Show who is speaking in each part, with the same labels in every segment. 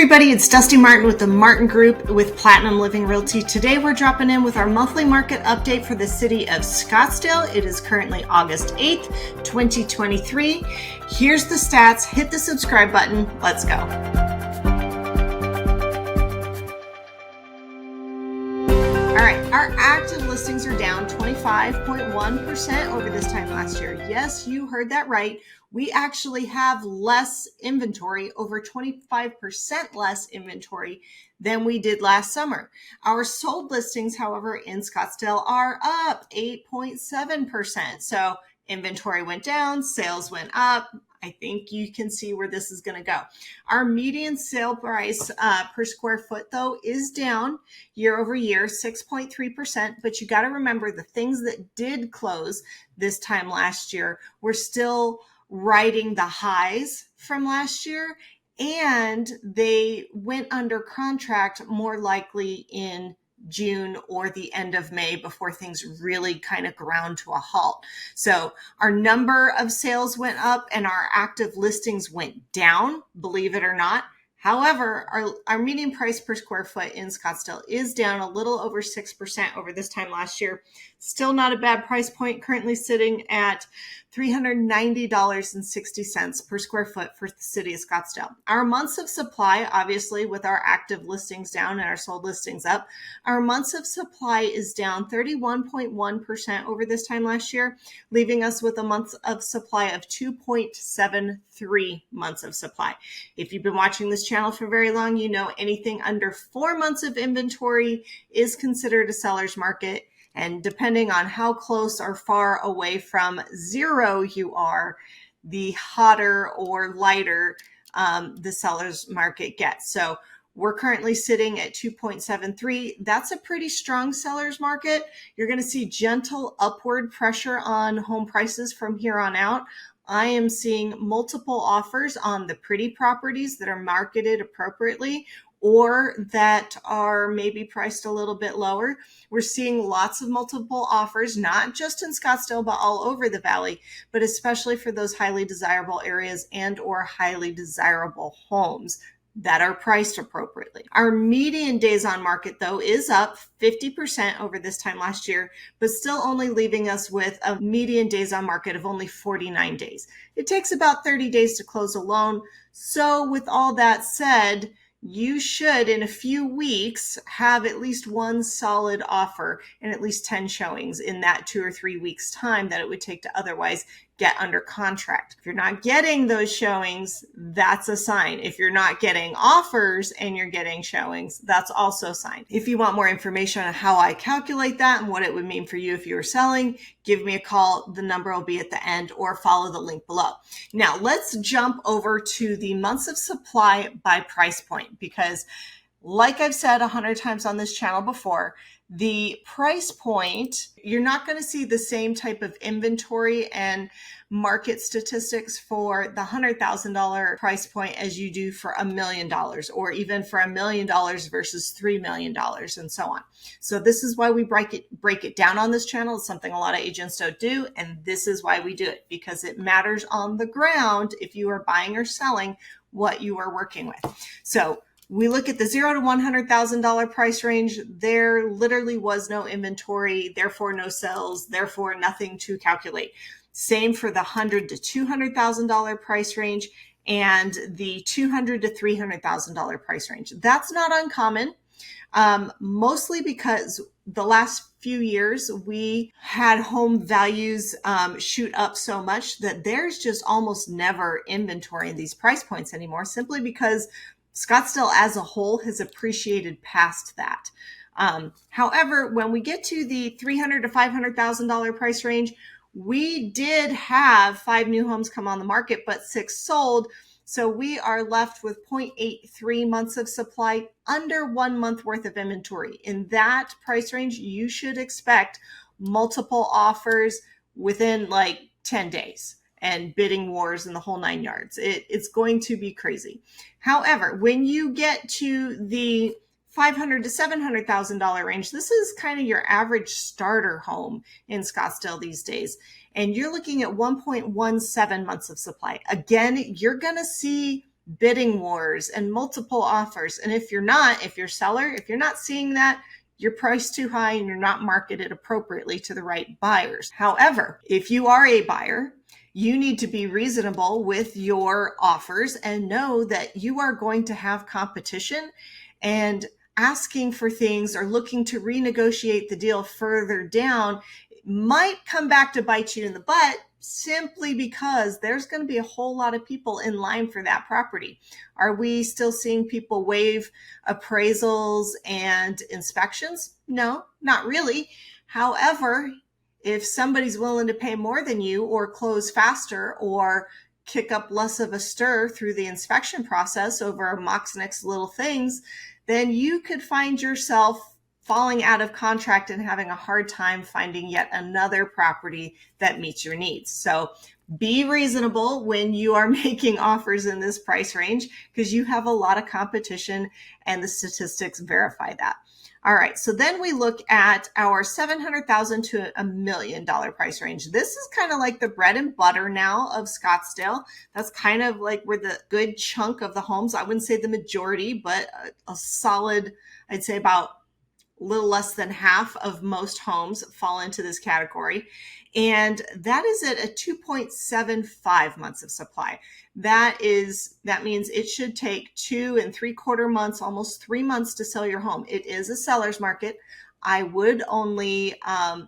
Speaker 1: everybody, it's Dusti Martin with the Martin Group with Platinum Living Realty. Today we're dropping in with our monthly market update for the city of Scottsdale. It is currently August 8th, 2023. Here's the stats. Hit the subscribe button. Let's go. All right, our active listings are down 25.1% over this time last year. Yes, you heard that right. We actually have less inventory, over 25% less inventory than we did last summer. Our sold listings, however, in Scottsdale are up 8.7%. So inventory went down, sales went up. I think you can see where this is going to go. Our median sale price per square foot, though, is down year over year, 6.3%. But you got to remember the things that did close this time last year were still riding the highs from last year, and they went under contract more likely in June or the end of May before things really kind of ground to a halt. So our number of sales went up and our active listings went down, believe it or not. However, our median price per square foot in Scottsdale is down a little over 6% over this time last year. Still not a bad price point, currently sitting at $390.60 per square foot for the city of Scottsdale. Our months of supply, obviously with our active listings down and our sold listings up, our months of supply is down 31.1% over this time last year, leaving us with a month of supply of 2.73 months of supply. If you've been watching this channel for very long, you know anything under 4 months of inventory is considered a seller's market. And depending on how close or far away from zero you are, the hotter or lighter the seller's market gets. So we're currently sitting at 2.73. That's a pretty strong seller's market. You're going to see gentle upward pressure on home prices from here on out. I am seeing multiple offers on the pretty properties that are marketed appropriately or that are maybe priced a little bit lower. We're seeing lots of multiple offers, not just in Scottsdale, but all over the valley, but especially for those highly desirable areas and or highly desirable homes that are priced appropriately. Our median days on market, though, is up 50% over this time last year, but still only leaving us with a median days on market of only 49 days. It takes about 30 days to close a loan. So with all that said, you should, in a few weeks, have at least one solid offer and at least 10 showings in that 2 or 3 weeks time that it would take to otherwise get under contract. If you're not getting those showings, that's a sign. If you're not getting offers and you're getting showings, that's also a sign. If you want more information on how I calculate that and what it would mean for you if you were selling, give me a call. The number will be at the end or follow the link below. Now let's jump over to the months of supply by price point, because like I've said 100 times on this channel before, the price point, you're not going to see the same type of inventory and market statistics for the $100,000 price point as you do for $1 million, or even for $1 million versus $3 million and so on. So this is why we break it down on this channel. It's something a lot of agents don't do. And this is why we do it, because it matters on the ground if you are buying or selling what you are working with. So we look at the $0 to $100,000 price range. There literally was no inventory, therefore no sales, therefore nothing to calculate. Same for the $100,000 to $200,000 price range and the $200,000 to $300,000 price range. That's not uncommon, mostly because the last few years we had home values shoot up so much that there's just almost never inventory in these price points anymore, simply because Scottsdale as a whole has appreciated past that. However, when we get to the $300,000 to $500,000 price range, we did have 5 new homes come on the market, but 6 sold. So we are left with 0.83 months of supply, under 1 month worth of inventory. In that price range, you should expect multiple offers within like 10 days. And bidding wars and the whole 9 yards. It's going to be crazy. However, when you get to the $500,000 to $700,000 range, this is kind of your average starter home in Scottsdale these days. And you're looking at 1.17 months of supply. Again, you're going to see bidding wars and multiple offers. And if you're seller, if you're not seeing that, you're priced too high and you're not marketed appropriately to the right buyers. However, if you are a buyer, you need to be reasonable with your offers and know that you are going to have competition, and asking for things or looking to renegotiate the deal further down might come back to bite you in the butt, simply because there's going to be a whole lot of people in line for that property. Are we still seeing people waive appraisals and inspections? No, not really. However, if somebody's willing to pay more than you, or close faster, or kick up less of a stir through the inspection process over amongst next little things, then you could find yourself falling out of contract and having a hard time finding yet another property that meets your needs. So be reasonable when you are making offers in this price range, because you have a lot of competition and the statistics verify that. All right, so then we look at our $700,000 to $1 million price range. This is kind of like the bread and butter now of Scottsdale. That's kind of like where the good chunk of the homes, I wouldn't say the majority, but a solid, I'd say about a little less than half of most homes fall into this category. And that is at a 2.75 months of supply. That means it should take 2 3/4 months, almost 3 months to sell your home. It is a seller's market. I would only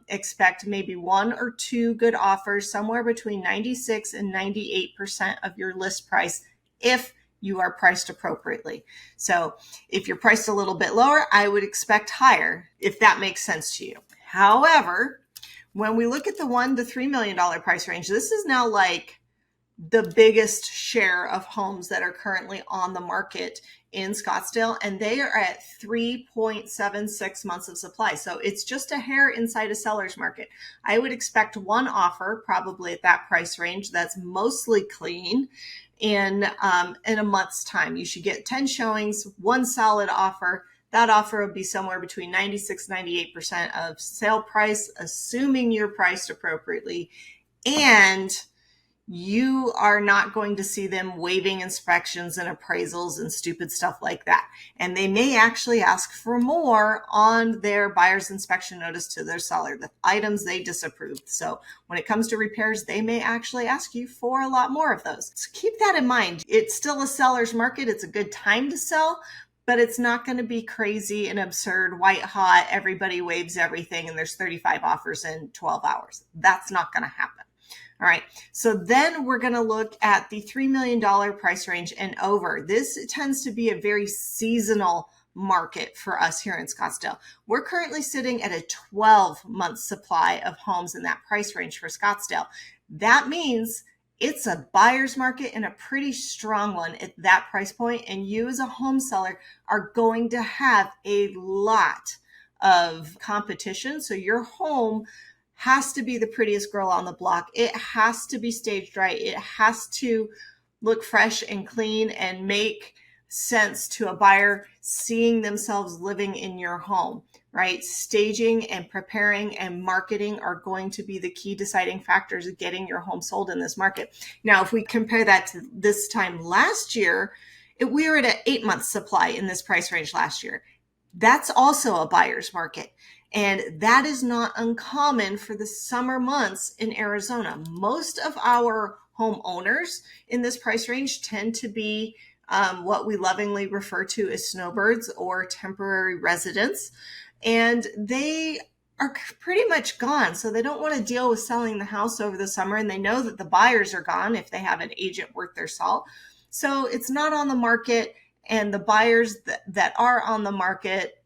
Speaker 1: expect maybe 1 or 2 good offers, somewhere between 96 and 98% of your list price, if you are priced appropriately. So if you're priced a little bit lower, I would expect higher, if that makes sense to you. However, when we look at the $1 to $3 million price range, this is now like the biggest share of homes that are currently on the market in Scottsdale, and they are at 3.76 months of supply. So it's just a hair inside a seller's market. I would expect one offer probably at that price range that's mostly clean in a month's time. You should get 10 showings, one solid offer. That offer would be somewhere between 96, 98% of sale price, assuming you're priced appropriately. And you are not going to see them waiving inspections and appraisals and stupid stuff like that. And they may actually ask for more on their buyer's inspection notice to their seller, the items they disapproved. So when it comes to repairs, they may actually ask you for a lot more of those. So keep that in mind. It's still a seller's market. It's a good time to sell, but it's not going to be crazy and absurd, white hot, everybody waives everything, and there's 35 offers in 12 hours. That's not going to happen. All right, so then we're going to look at the $3 million price range and over. This tends to be a very seasonal market for us here in Scottsdale. We're currently sitting at a 12-month supply of homes in that price range for Scottsdale. That means it's a buyer's market, and a pretty strong one at that price point. And you as a home seller are going to have a lot of competition. So your home has to be the prettiest girl on the block. It has to be staged right. It has to look fresh and clean and make sense to a buyer seeing themselves living in your home, right? Staging and preparing and marketing are going to be the key deciding factors of getting your home sold in this market. Now, if we compare that to this time last year, we were at an 8-month supply in this price range last year. That's also a buyer's market. And that is not uncommon for the summer months in Arizona. Most of our homeowners in this price range tend to be what we lovingly refer to as snowbirds or temporary residents. And they are pretty much gone. So they don't want to deal with selling the house over the summer. And they know that the buyers are gone if they have an agent worth their salt. So it's not on the market. And the buyers that are on the market,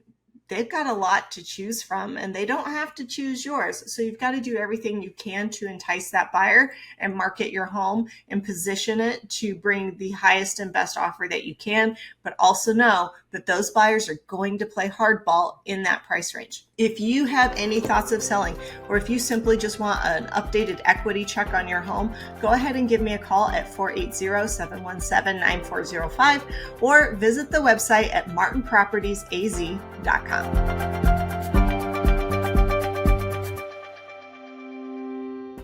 Speaker 1: they've got a lot to choose from, and they don't have to choose yours. So you've got to do everything you can to entice that buyer and market your home and position it to bring the highest and best offer that you can, but also know that those buyers are going to play hardball in that price range. If you have any thoughts of selling, or if you simply just want an updated equity check on your home, go ahead and give me a call at 480-717-9405 or visit the website at martinpropertiesaz.com.